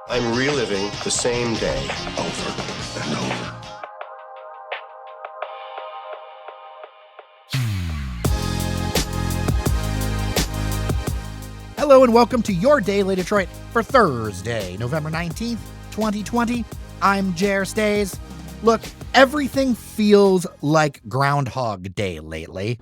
I'm reliving the same day over and over. Hello and welcome to your Daily Detroit for Thursday, November 19th, 2020. I'm Jer Stays. Look, everything feels like Groundhog Day lately.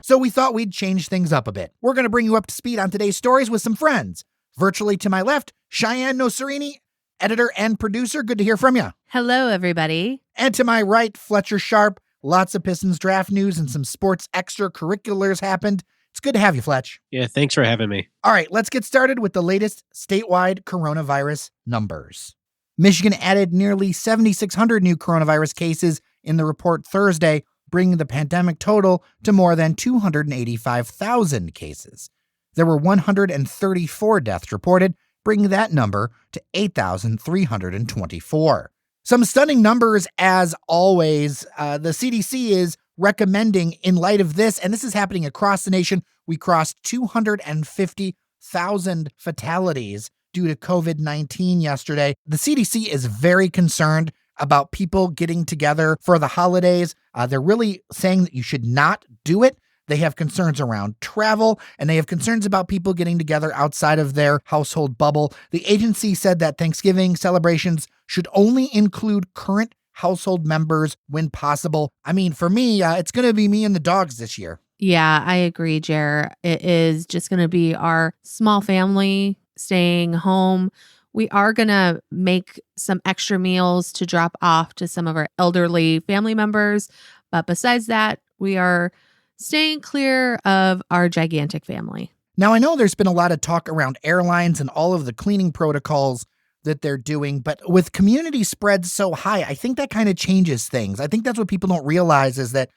So we thought we'd change things up a bit. We're going to bring you up to speed on today's stories with some friends. Virtually to my left, Shianne Nocerini, editor and producer. Good to hear from you. Hello, everybody. And to my right, Fletcher Sharpe. Lots of Pistons draft news and some sports extracurriculars happened. It's good to have you, Fletch. Yeah, thanks for having me. All right, let's get started with the latest statewide coronavirus numbers. Michigan added nearly 7,600 new coronavirus cases in the report Thursday, bringing the pandemic total to more than 285,000 cases. There were 134 deaths reported, bringing that number to 8,324. Some stunning numbers as always. The CDC is recommending, in light of this, and this is happening across the nation, we crossed 250,000 fatalities due to COVID-19 yesterday. The CDC is very concerned about people getting together for the holidays. They're really saying that you should not do it. They have concerns around travel, and they have concerns about people getting together outside of their household bubble. The agency said that Thanksgiving celebrations should only include current household members when possible. I mean, for me, it's going to be me and the dogs this year. Yeah, I agree, Jer. It is just going to be our small family staying home. We are going to make some extra meals to drop off to some of our elderly family members. But besides that, we are staying clear of our gigantic family. Now, I know there's been a lot of talk around airlines and all of the cleaning protocols that they're doing, but with community spread so high, I think that kind of changes things. I think that's what people don't realize is that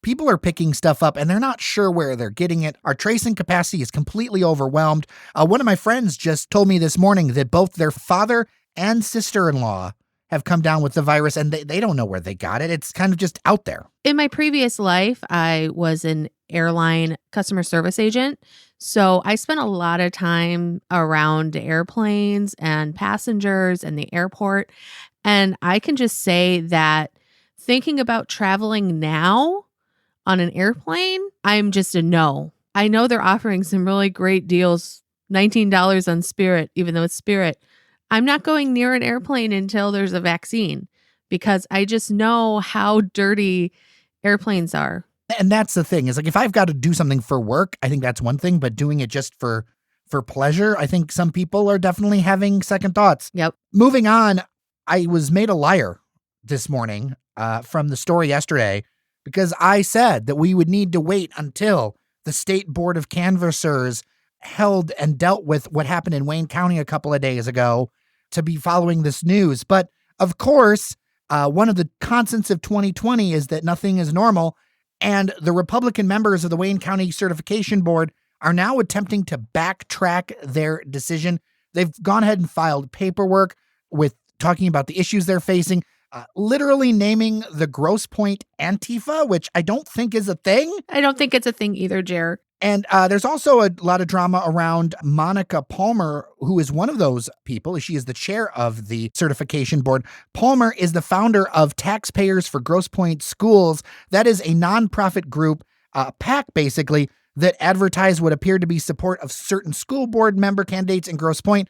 people are picking stuff up and they're not sure where they're getting it. Our tracing capacity is completely overwhelmed. One of my friends just told me this morning that both their father and sister-in-law have come down with the virus and they don't know where they got it. It's kind of just out there. In my previous life, I was an airline customer service agent. So I spent a lot of time around airplanes and passengers and the airport. And I can just say that thinking about traveling now on an airplane, I'm just a no. I know they're offering some really great deals, $19 on Spirit, even though it's Spirit. I'm not going near an airplane until there's a vaccine because I just know how dirty airplanes are. And that's the thing is like, if I've got to do something for work, I think that's one thing, but doing it just for pleasure, I think some people are definitely having second thoughts. Yep. Moving on, I was made a liar this morning from the story yesterday because I said that we would need to wait until the State Board of Canvassers held and dealt with what happened in Wayne County a couple of days ago to be following this news. But of course, one of the constants of 2020 is that nothing is normal. And the Republican members of the Wayne County Certification Board are now attempting to backtrack their decision. They've gone ahead and filed paperwork with talking about the issues they're facing, literally naming the Grosse Pointe Antifa, which I don't think is a thing. I don't think it's a thing either, Jer. And there's also a lot of drama around Monica Palmer, who is one of those people. She is the chair of the certification board. Palmer is the founder of Taxpayers for Grosse Pointe Schools. That is a nonprofit group, PAC basically, that advertised what appeared to be support of certain school board member candidates in Grosse Pointe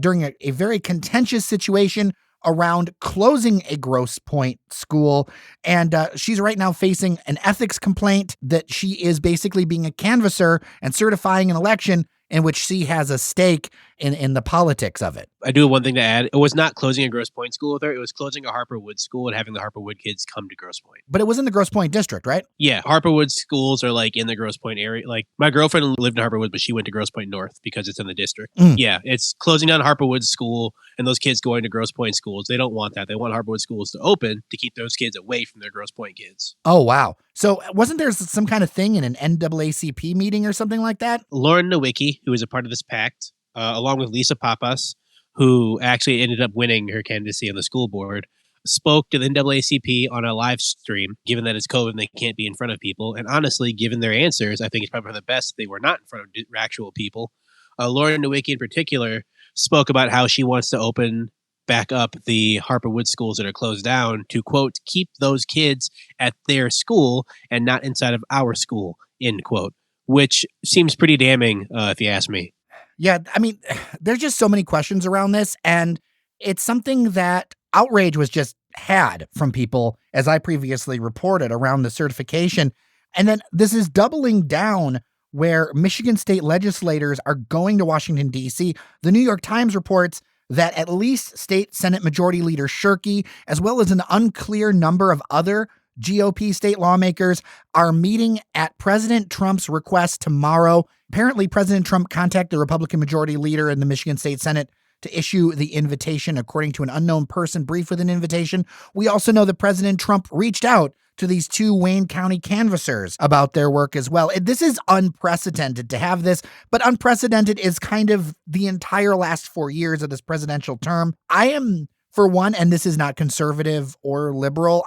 during a very contentious situation around closing a Grosse Pointe school. And she's right now facing an ethics complaint that she is basically being a canvasser and certifying an election in which she has a stake in the politics of it. I do have one thing to add. It was not closing a Grosse Pointe school with her. It was closing a Harperwood school and having the Harperwood kids come to Grosse Pointe. But it was in the Grosse Pointe district, right? Yeah, Harperwood schools are like in the Grosse Pointe area. Like my girlfriend lived in Harperwood, but she went to Grosse Pointe North because it's in the district. Yeah, it's closing down Harperwood school and those kids going to Grosse Pointe schools. They don't want that. They want Harperwood schools to open to keep those kids away from their Grosse Pointe kids. Oh, wow. So wasn't there some kind of thing in an NAACP meeting or something like that? Lauren Nowicki, who is a part of this pact, along with Lisa Papas, who actually ended up winning her candidacy on the school board, spoke to the NAACP on a live stream, given that it's COVID and they can't be in front of people. And honestly, given their answers, I think it's probably for the best that they were not in front of actual people. Lauren Nowicki in particular spoke about how she wants to open back up the Harper Woods schools that are closed down to, quote, keep those kids at their school and not inside of our school, end quote, which seems pretty damning if you ask me. Yeah, I mean, there's just so many questions around this, and it's something that outrage was just had from people, as I previously reported, around the certification. And then this is doubling down where Michigan state legislators are going to Washington, D.C. The New York Times reports that at least State Senate Majority Leader Sharpe, as well as an unclear number of other GOP state lawmakers, are meeting at President Trump's request tomorrow. Apparently, President Trump contacted the Republican Majority Leader in the Michigan State Senate to issue the invitation, according to an unknown person briefed with an invitation. We also know that President Trump reached out to these two Wayne County canvassers about their work as well. This is unprecedented to have this, but unprecedented is kind of the entire last 4 years of this presidential term. I am, for one, and this is not conservative or liberal,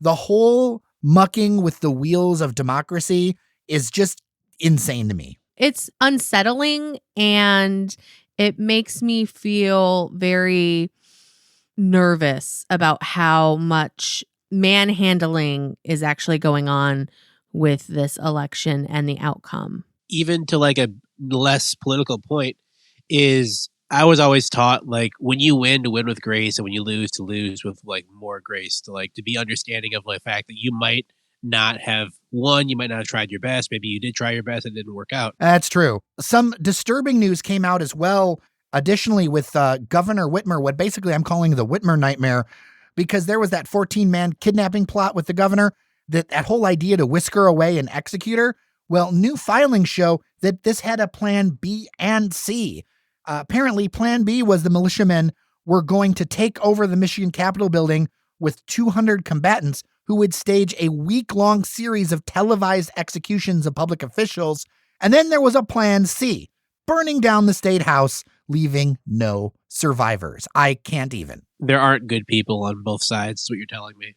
the whole mucking with the wheels of democracy is just insane to me. It's unsettling, and it makes me feel very nervous about how much manhandling is actually going on with this election and the outcome. Even to like a less political point is I was always taught, like, when you win, to win with grace, and when you lose, to lose with like more grace, to be understanding of the fact that you might not have won, you might not have tried your best. Maybe you did try your best, it didn't work out. That's true. Some disturbing news came out as well, additionally, with Governor Whitmer, what basically I'm calling the Whitmer nightmare, because there was that 14-man kidnapping plot with the governor, that whole idea to whisk her away and execute her. Well, new filings show that this had a plan B and C. Apparently, plan B was the militiamen were going to take over the Michigan Capitol building with 200 combatants who would stage a week-long series of televised executions of public officials. And then there was a plan C, burning down the state house, leaving no survivors. I can't even. There aren't good people on both sides, is what you're telling me.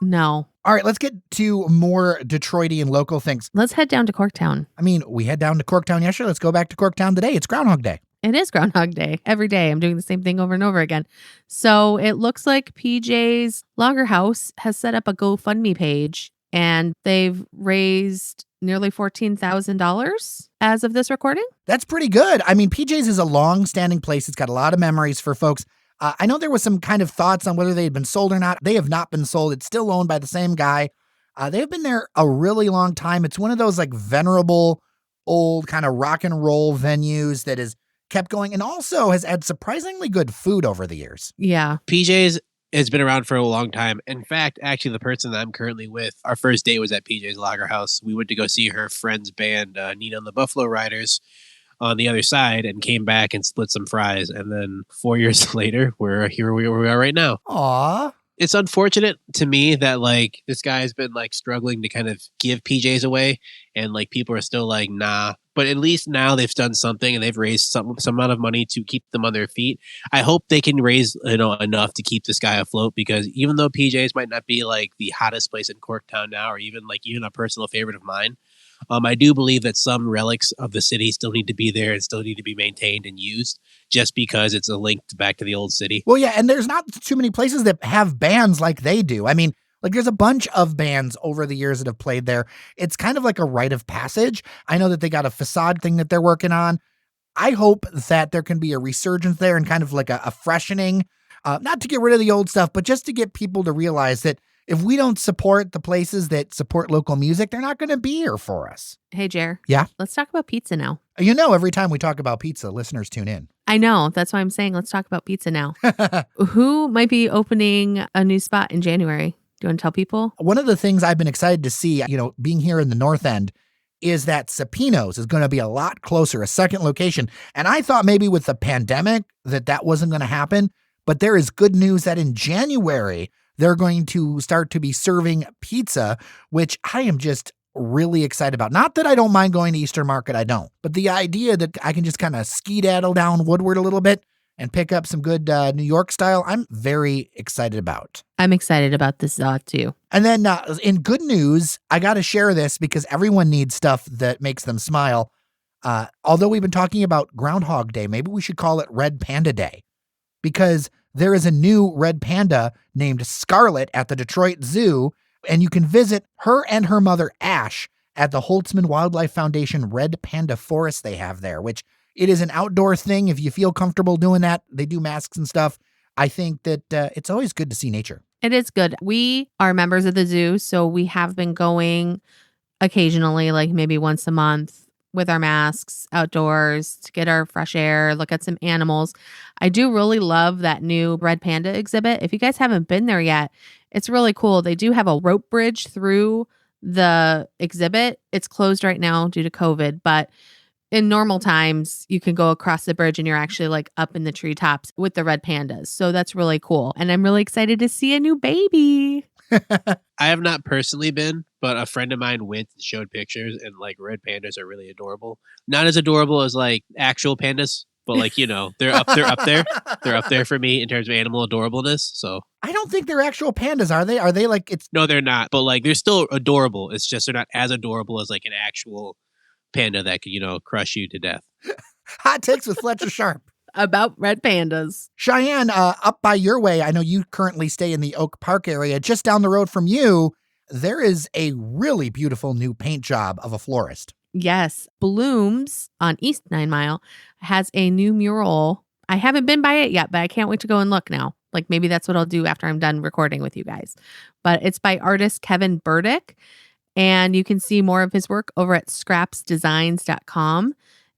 No. All right, let's get to more Detroitian local things. Let's head down to Corktown. I mean, we head down to Corktown yesterday. Let's go back to Corktown today. It's Groundhog Day. It is Groundhog Day. Every day I'm doing the same thing over and over again. So it looks like PJ's Lager House has set up a GoFundMe page, and they've raised nearly $14,000 as of this recording. That's pretty good. I mean, PJ's is a long-standing place. It's got a lot of memories for folks. I know there was some kind of thoughts on whether they had been sold or not. They have not been sold. It's still owned by the same guy. They've been there a really long time. It's one of those like venerable, old kind of rock and roll venues that has kept going and also has had surprisingly good food over the years. Yeah. PJ's has been around for a long time. In fact, actually, the person that I'm currently with, our first date was at PJ's Lager House. We went to go see her friend's band, Nina and the Buffalo Riders, on the other side, and came back and split some fries. And then 4 years later, we're here where we are right now. Aw. It's unfortunate to me that like this guy has been like struggling to kind of give PJs away, and like people are still like, nah. But at least now they've done something and they've raised some amount of money to keep them on their feet. I hope they can raise enough to keep this guy afloat, because even though PJs might not be like the hottest place in Corktown now, or even a personal favorite of mine, I do believe that some relics of the city still need to be there and still need to be maintained and used, just because it's a link back to the old city. Well, yeah, and there's not too many places that have bands like they do. I mean, like there's a bunch of bands over the years that have played there. It's kind of like a rite of passage. I know that they got a facade thing that they're working on. I hope that there can be a resurgence there and kind of like a freshening, not to get rid of the old stuff, but just to get people to realize that if we don't support the places that support local music, they're not going to be here for us. Hey, Jer. Yeah? Let's talk about pizza now. You know, every time we talk about pizza, listeners tune in. I know. That's why I'm saying let's talk about pizza now. Who might be opening a new spot in January? Do you want to tell people? One of the things I've been excited to see, being here in the North End, is that Sapino's is going to be a lot closer, a second location. And I thought maybe with the pandemic that wasn't going to happen. But there is good news that in January, they're going to start to be serving pizza, which I am just really excited about. Not that I don't mind going to Eastern Market, I don't. But the idea that I can just kind of skedaddle down Woodward a little bit, and pick up some good New York style, I'm very excited about. I'm excited about this too. And then in good news, I got to share this because everyone needs stuff that makes them smile. Although we've been talking about Groundhog Day, maybe we should call it Red Panda Day, because there is a new red panda named Scarlet at the Detroit Zoo, and you can visit her and her mother Ash at the Holtzman Wildlife Foundation Red Panda Forest they have there, which it is an outdoor thing. If you feel comfortable doing that, they do masks and stuff. I think that it's always good to see nature. It is good. We are members of the zoo, so we have been going occasionally, like maybe once a month with our masks outdoors to get our fresh air, look at some animals. I do really love that new Red Panda exhibit. If you guys haven't been there yet, it's really cool. They do have a rope bridge through the exhibit. It's closed right now due to COVID, but in normal times, you can go across the bridge and you're actually like up in the treetops with the red pandas. So that's really cool. And I'm really excited to see a new baby. I have not personally been, but a friend of mine went and showed pictures, and like red pandas are really adorable. Not as adorable as like actual pandas, but like, you know, they're up there. They're up there for me in terms of animal adorableness. So I don't think they're actual pandas, are they? Are they like it's no, they're not. But like they're still adorable. It's just they're not as adorable as like an actual panda that could, you know, crush you to death. Hot takes with Fletcher Sharpe. About red pandas. Shianne, up by your way, I know you currently stay in the Oak Park area. Just down the road from you, there is a really beautiful new paint job of a florist. Yes. Blooms on East 9 Mile has a new mural. I haven't been by it yet, but I can't wait to go and look now. Like maybe that's what I'll do after I'm done recording with you guys. But it's by artist Kevin Burdick. And you can see more of his work over at scrapsdesigns.com.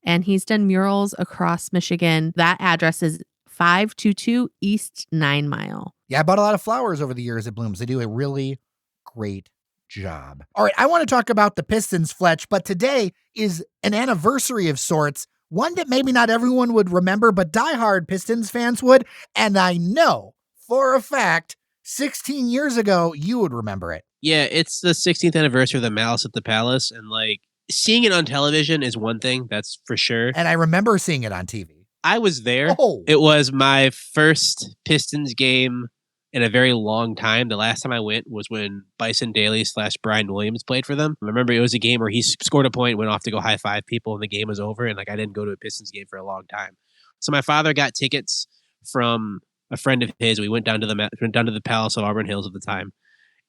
And he's done murals across Michigan. That address is 522 East 9 Mile. Yeah, I bought a lot of flowers over the years at Blooms. They do a really great job. All right, I want to talk about the Pistons, Fletch, but today is an anniversary of sorts, one that maybe not everyone would remember, but diehard Pistons fans would. And I know for a fact, 16 years ago, you would remember it. Yeah, it's the 16th anniversary of the Malice at the Palace, and like seeing it on television is one thing, that's for sure. And I remember seeing it on TV. I was there. Oh. It was my first Pistons game in a very long time. The last time I went was when Bison Daly / Brian Williams played for them. I remember it was a game where he scored a point, went off to go high five people, and the game was over. And like I didn't go to a Pistons game for a long time. So my father got tickets from a friend of his. We went down to the Palace of Auburn Hills at the time.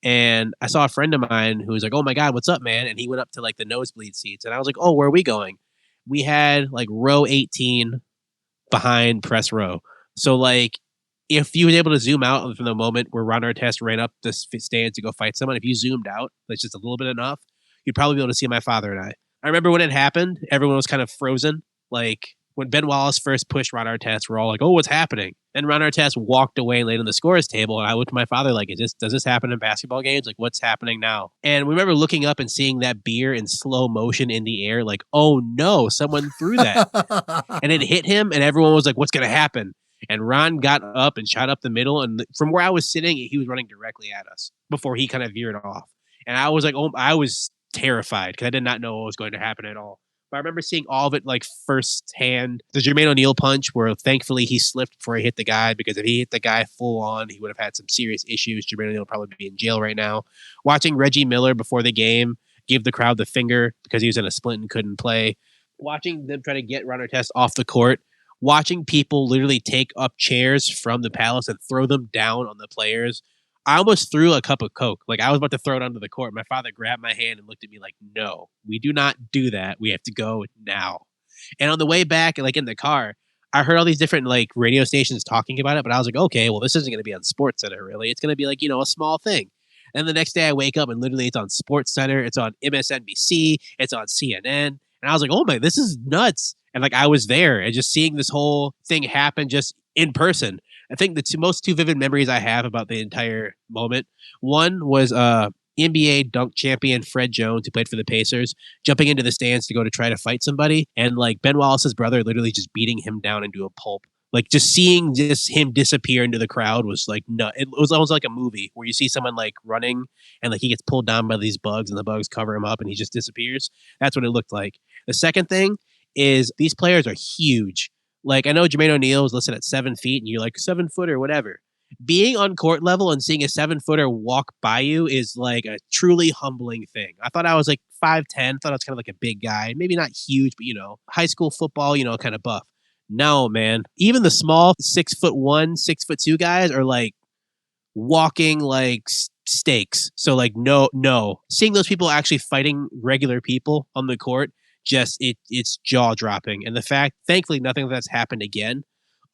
And I saw a friend of mine who was like, "Oh my God, what's up, man?" And he went up to like the nosebleed seats. And I was like, "Oh, where are we going?" We had like row 18 behind press row. So like if you were able to zoom out from the moment where Ron Artest ran up the stands to go fight someone, if you zoomed out, that's just a little bit enough, you'd probably be able to see my father and I. I remember when it happened, everyone was kind of frozen. Like when Ben Wallace first pushed Ron Artest, we're all like, "Oh, what's happening?" And Ron Artest walked away and laid on the scores table. And I looked at my father like, does this happen in basketball games? Like, what's happening now? And we remember looking up and seeing that beer in slow motion in the air. Like, oh no, someone threw that. And it hit him. And everyone was like, what's going to happen? And Ron got up and shot up the middle. And from where I was sitting, he was running directly at us before he kind of veered off. And I was like, oh, I was terrified because I did not know what was going to happen at all. I remember seeing all of it like firsthand. The Jermaine O'Neal punch where thankfully he slipped before he hit the guy, because if he hit the guy full on, he would have had some serious issues. Jermaine O'Neal would probably be in jail right now. Watching Reggie Miller before the game give the crowd the finger because he was in a splint and couldn't play. Watching them try to get Ron Artest off the court. Watching people literally take up chairs from the Palace and throw them down on the players. I almost threw a cup of Coke. Like I was about to throw it onto the court. My father grabbed my hand and looked at me like, "No, we do not do that. We have to go now." And on the way back, like in the car, I heard all these different like radio stations talking about it, but I was like, okay, well, this isn't going to be on SportsCenter really. It's going to be like, you know, a small thing. And the next day I wake up and literally it's on SportsCenter. It's on MSNBC. It's on CNN. And I was like, oh my, this is nuts. And like I was there and just seeing this whole thing happen just in person. I think the two vivid memories I have about the entire moment. One was NBA dunk champion Fred Jones, who played for the Pacers, jumping into the stands to go to try to fight somebody. And like Ben Wallace's brother literally just beating him down into a pulp. Like just seeing just him disappear into the crowd was like nut. It was almost like a movie where you see someone like running and like he gets pulled down by these bugs and the bugs cover him up and he just disappears. That's what it looked like. The second thing is these players are huge. Like, I know Jermaine O'Neal was listed at 7 feet, and you're like 7 foot or whatever. Being on court level and seeing a 7-footer walk by you is like a truly humbling thing. I thought I was like 5'10", thought I was kind of like a big guy, maybe not huge, but high school football, kind of buff. No, man, even the small 6'1", 6'2" guys are like walking like steaks. So like, no, seeing those people actually fighting regular people on the court, it's jaw dropping. And the fact, thankfully, nothing of that's happened again.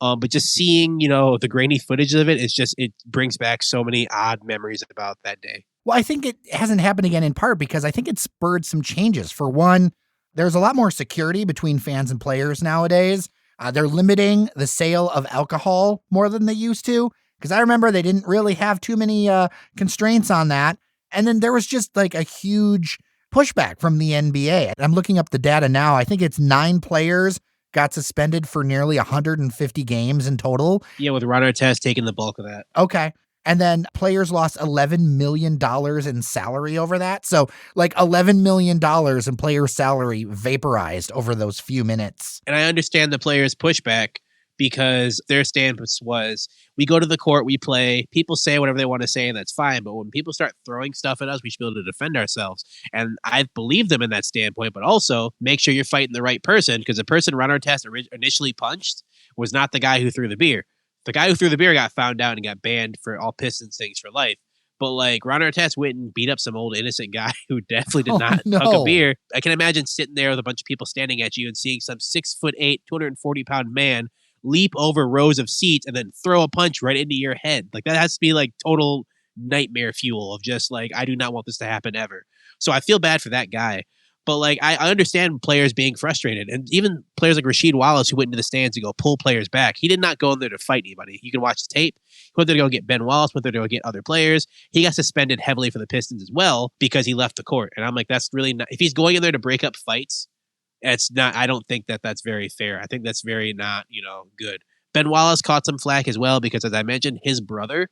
But just seeing, the grainy footage of it, it brings back so many odd memories about that day. Well, I think it hasn't happened again in part because I think it spurred some changes. For one, there's a lot more security between fans and players nowadays. They're limiting the sale of alcohol more than they used to, because I remember they didn't really have too many constraints on that. And then there was just like a huge pushback from the NBA. I'm looking up the data now. I think it's 9 players got suspended for nearly 150 games in total. Yeah, with Ron Artest taking the bulk of that. Okay. And then players lost $11 million in salary over that. So like $11 million in player salary vaporized over those few minutes. And I understand the players' pushback because their stance was, we go to the court, we play, people say whatever they want to say, and that's fine. But when people start throwing stuff at us, we should be able to defend ourselves. And I believe them in that standpoint, but also make sure you're fighting the right person, because the person Ron Artest initially punched was not the guy who threw the beer. The guy who threw the beer got found out and got banned for all Pistons things for life. But like, Ron Artest went and beat up some old innocent guy who definitely did not hug a beer. I can imagine sitting there with a bunch of people standing at you and seeing some 6'8", 240-pound man leap over rows of seats and then throw a punch right into your head. Like, that has to be like total nightmare fuel of just like, I do not want this to happen ever. So I feel bad for that guy. But like, I understand players being frustrated, and even players like Rasheed Wallace, who went into the stands to go pull players back. He did not go in there to fight anybody. You can watch the tape. He went there to go get Ben Wallace, went there to go get other players. He got suspended heavily for the Pistons as well because he left the court. And I'm like, that's really not, if he's going in there to break up fights, it's not, I don't think that that's very fair. I think that's very not, good. Ben Wallace caught some flack as well because, as I mentioned, his brother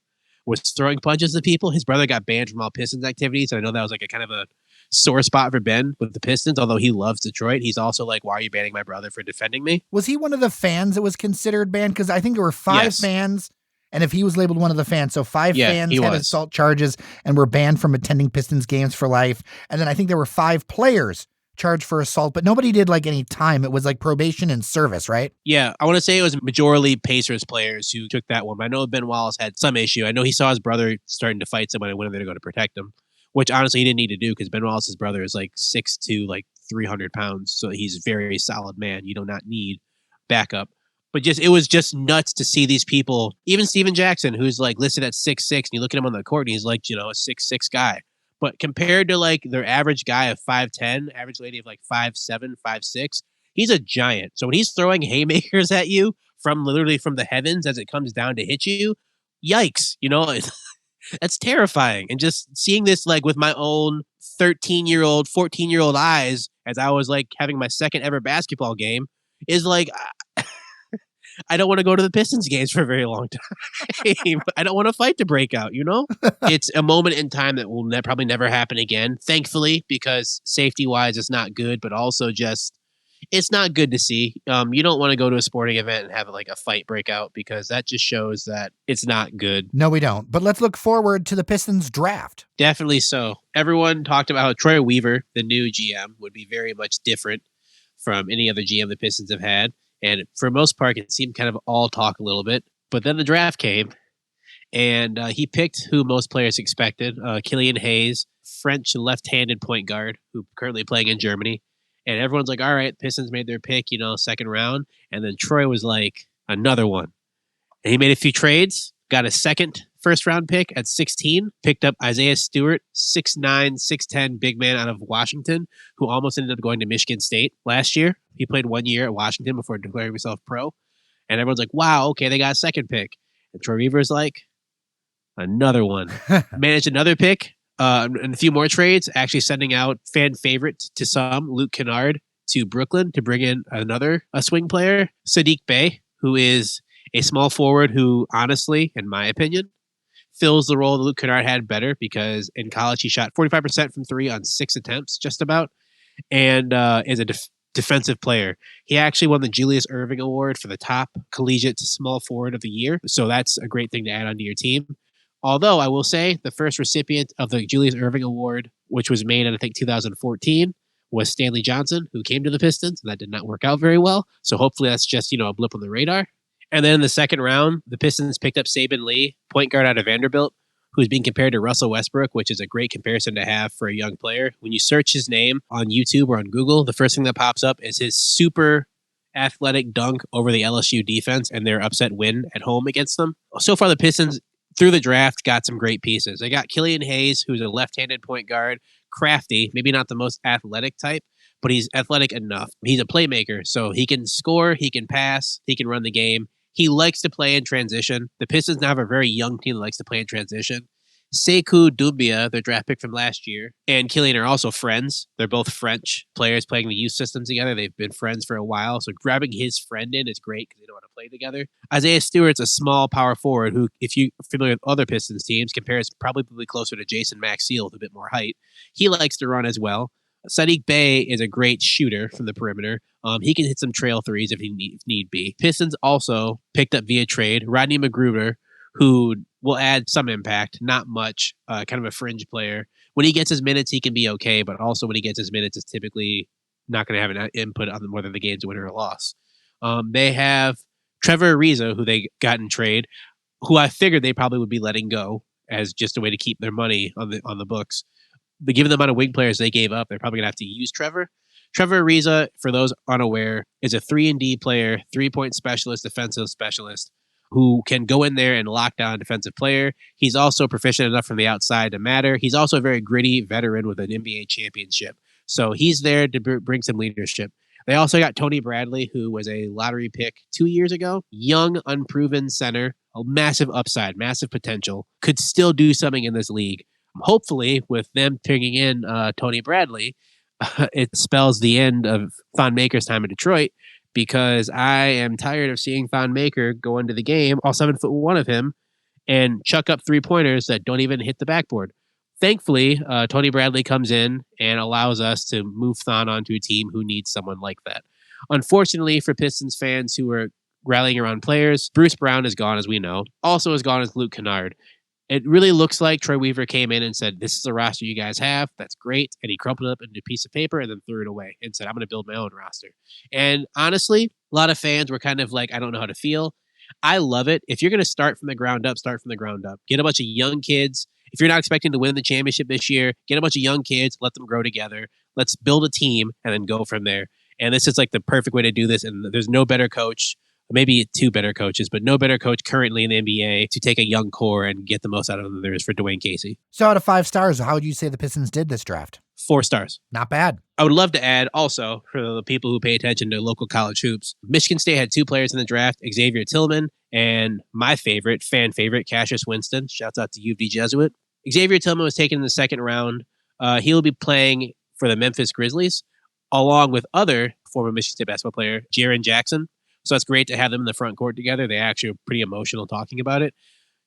was throwing punches at people. His brother got banned from all Pistons activities. And I know that was like a kind of a sore spot for Ben with the Pistons, although he loves Detroit. He's also like, why are you banning my brother for defending me? Was he one of the fans that was considered banned? Because I think there were 5 fans, and if he was labeled one of the fans, so 5 fans had assault charges and were banned from attending Pistons games for life. And then I think there were 5 players charged for assault, but nobody did like any time. It was like probation and service, right? Yeah, I want to say it was majorly Pacers players who took that one. But I know Ben Wallace had some issue. I know he saw his brother starting to fight someone and went in there to go to protect him, which honestly he didn't need to do because Ben Wallace's brother is like 6'2", like 300 pounds. So he's a very solid man. You do not need backup. But it was just nuts to see these people, even Steven Jackson, who's like listed at 6'6", and you look at him on the court and he's like, a 6'6" guy. But compared to like their average guy of 5'10", average lady of like 5'7", 5'6", he's a giant. So when he's throwing haymakers at you from literally from the heavens as it comes down to hit you, yikes, that's terrifying. And just seeing this like with my own 13-year-old, 14-year-old eyes as I was like having my second ever basketball game is like, I don't want to go to the Pistons games for a very long time. I don't want to fight to break out, It's a moment in time that will probably never happen again, thankfully, because safety-wise it's not good, but also just it's not good to see. You don't want to go to a sporting event and have like a fight break out because that just shows that it's not good. No, we don't. But let's look forward to the Pistons draft. Definitely so. Everyone talked about how Troy Weaver, the new GM, would be very much different from any other GM the Pistons have had. And for most part, it seemed kind of all talk a little bit. But then the draft came, and he picked who most players expected, Killian Hayes, French left-handed point guard, who currently playing in Germany. And everyone's like, all right, Pistons made their pick, second round. And then Troy was like, another one. And he made a few trades, got a second first-round pick at 16, picked up Isaiah Stewart, 6'9", 6'10", big man out of Washington, who almost ended up going to Michigan State last year. He played 1 year at Washington before declaring himself pro. And everyone's like, wow, okay, they got a second pick. And Troy Weaver's like, another one. Managed another pick and a few more trades, actually sending out fan favorite to some, Luke Kennard, to Brooklyn to bring in another swing player, Sadiq Bey, who is a small forward who, honestly, in my opinion, fills the role that Luke Kennard had better because in college he shot 45% from 3 on 6 attempts, just about, and is a defensive player. He actually won the Julius Erving Award for the top collegiate small forward of the year. So that's a great thing to add onto your team. Although I will say the first recipient of the Julius Erving Award, which was made in, I think, 2014, was Stanley Johnson, who came to the Pistons, and that did not work out very well. So hopefully that's just, a blip on the radar. And then in the second round, the Pistons picked up Saban Lee, point guard out of Vanderbilt, who's being compared to Russell Westbrook, which is a great comparison to have for a young player. When you search his name on YouTube or on Google, the first thing that pops up is his super athletic dunk over the LSU defense and their upset win at home against them. So far, the Pistons, through the draft, got some great pieces. They got Killian Hayes, who's a left-handed point guard, crafty, maybe not the most athletic type, but he's athletic enough. He's a playmaker, so he can score, he can pass, he can run the game. He likes to play in transition. The Pistons now have a very young team that likes to play in transition. Sekou Doumbia, their draft pick from last year, and Killian are also friends. They're both French players playing the youth system together. They've been friends for a while, so grabbing his friend in is great because they know how to play together. Isaiah Stewart's a small power forward who, if you're familiar with other Pistons teams, compares probably closer to Jason Maxiell with a bit more height. He likes to run as well. Sadiq Bey is a great shooter from the perimeter. He can hit some trail threes if need be. Pistons also picked up via trade Rodney McGruder, who will add some impact, not much, kind of a fringe player. When he gets his minutes, he can be okay, but also when he gets his minutes, it's typically not going to have an input on whether the game's a win or a loss. They have Trevor Ariza, who they got in trade, who I figured they probably would be letting go as just a way to keep their money on the books. But given the amount of wing players they gave up, they're probably going to have to use Trevor. Trevor Ariza, for those unaware, is a 3-and-D player, 3-point specialist, defensive specialist, who can go in there and lock down a defensive player. He's also proficient enough from the outside to matter. He's also a very gritty veteran with an NBA championship. So he's there to bring some leadership. They also got Tony Bradley, who was a lottery pick 2 years ago. Young, unproven center, a massive upside, massive potential, could still do something in this league. Hopefully, with them picking in Tony Bradley, it spells the end of Thon Maker's time in Detroit, because I am tired of seeing Thon Maker go into the game, all 7'1" of him, and chuck up 3-pointers that don't even hit the backboard. Thankfully, Tony Bradley comes in and allows us to move Thon onto a team who needs someone like that. Unfortunately for Pistons fans who are rallying around players, Bruce Brown is gone, as we know. Also as gone as Luke Kennard. It really looks like Troy Weaver came in and said, "This is the roster you guys have. That's great." And he crumpled it up into a piece of paper and then threw it away and said, "I'm going to build my own roster." And honestly, a lot of fans were kind of like, I don't know how to feel. I love it. If you're going to start from the ground up, start from the ground up. Get a bunch of young kids. If you're not expecting to win the championship this year, get a bunch of young kids, let them grow together. Let's build a team and then go from there. And this is like the perfect way to do this. And there's no better coach, maybe two better coaches, but no better coach currently in the NBA to take a young core and get the most out of them there is for Dwayne Casey. So out of 5 stars, how would you say the Pistons did this draft? 4 stars. Not bad. I would love to add also, for the people who pay attention to local college hoops, Michigan State had 2 players in the draft, Xavier Tillman and my favorite, fan favorite, Cassius Winston. Shouts out to U of D Jesuit. Xavier Tillman was taken in the second round. He will be playing for the Memphis Grizzlies, along with other former Michigan State basketball player, Jaren Jackson. So it's great to have them in the front court together. They actually are pretty emotional talking about it.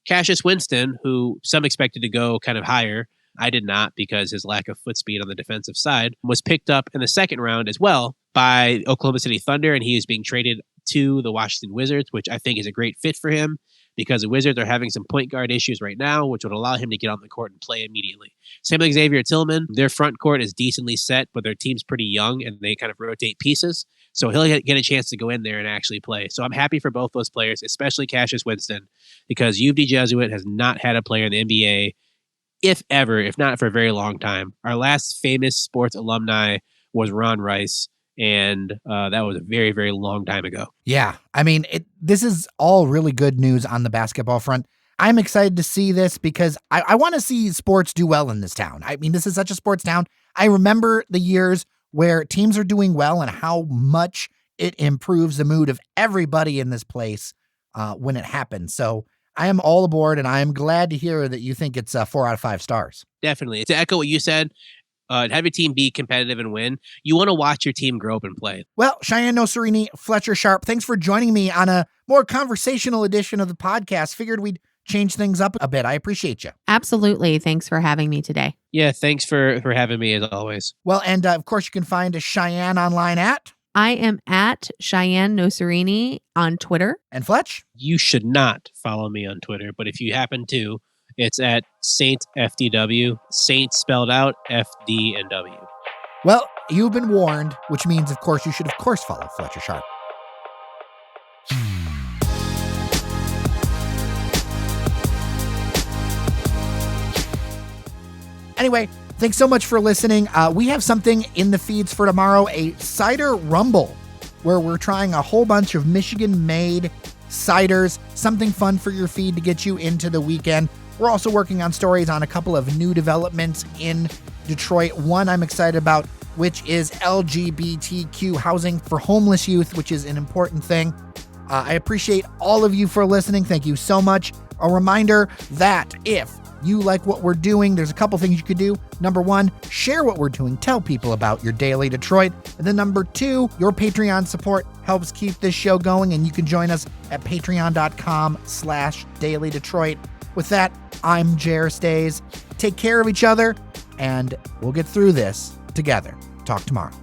Cassius Winston, who some expected to go kind of higher, I did not because his lack of foot speed on the defensive side, was picked up in the second round as well by Oklahoma City Thunder, and he is being traded to the Washington Wizards, which I think is a great fit for him because the Wizards are having some point guard issues right now, which would allow him to get on the court and play immediately. Same with Xavier Tillman. Their front court is decently set, but their team's pretty young and they kind of rotate pieces. So he'll get a chance to go in there and actually play. So I'm happy for both those players, especially Cassius Winston, because U of D Jesuit has not had a player in the NBA, if not for a very long time. Our last famous sports alumni was Ron Rice, and that was a very, very long time ago. Yeah, I mean, this is all really good news on the basketball front. I'm excited to see this because I want to see sports do well in this town. I mean, this is such a sports town. I remember the years where teams are doing well and how much it improves the mood of everybody in this place when it happens. So I am all aboard, and I am glad to hear that you think it's 4 out of 5 stars. Definitely. To echo what you said, have your team be competitive and win. You want to watch your team grow up and play. Well, Shianne Nocerini, Fletcher Sharpe, thanks for joining me on a more conversational edition of the podcast. Figured we'd change things up a bit. I appreciate you. Absolutely. Thanks for having me today. Yeah, thanks for having me as always. Well, and of course, you can find Shianne online at I am at Shianne Nocerini on Twitter. And Fletch? You should not follow me on Twitter, but if you happen to, it's at Saint FDW, Saint spelled out FD and W. Well, you've been warned, which means, of course, you should, of course, follow Fletcher Sharpe. Anyway, thanks so much for listening. We have something in the feeds for tomorrow, a cider rumble, where we're trying a whole bunch of Michigan-made ciders, something fun for your feed to get you into the weekend. We're also working on stories on a couple of new developments in Detroit. One I'm excited about, which is LGBTQ housing for homeless youth, which is an important thing. I appreciate all of you for listening. Thank you so much. A reminder that if you like what we're doing, there's a couple things you could do. Number one, share what we're doing. Tell people about your Daily Detroit. And then number two, your Patreon support helps keep this show going, and you can join us at patreon.com/Daily Detroit. With that, I'm Jer Stays. Take care of each other, and we'll get through this together. Talk tomorrow.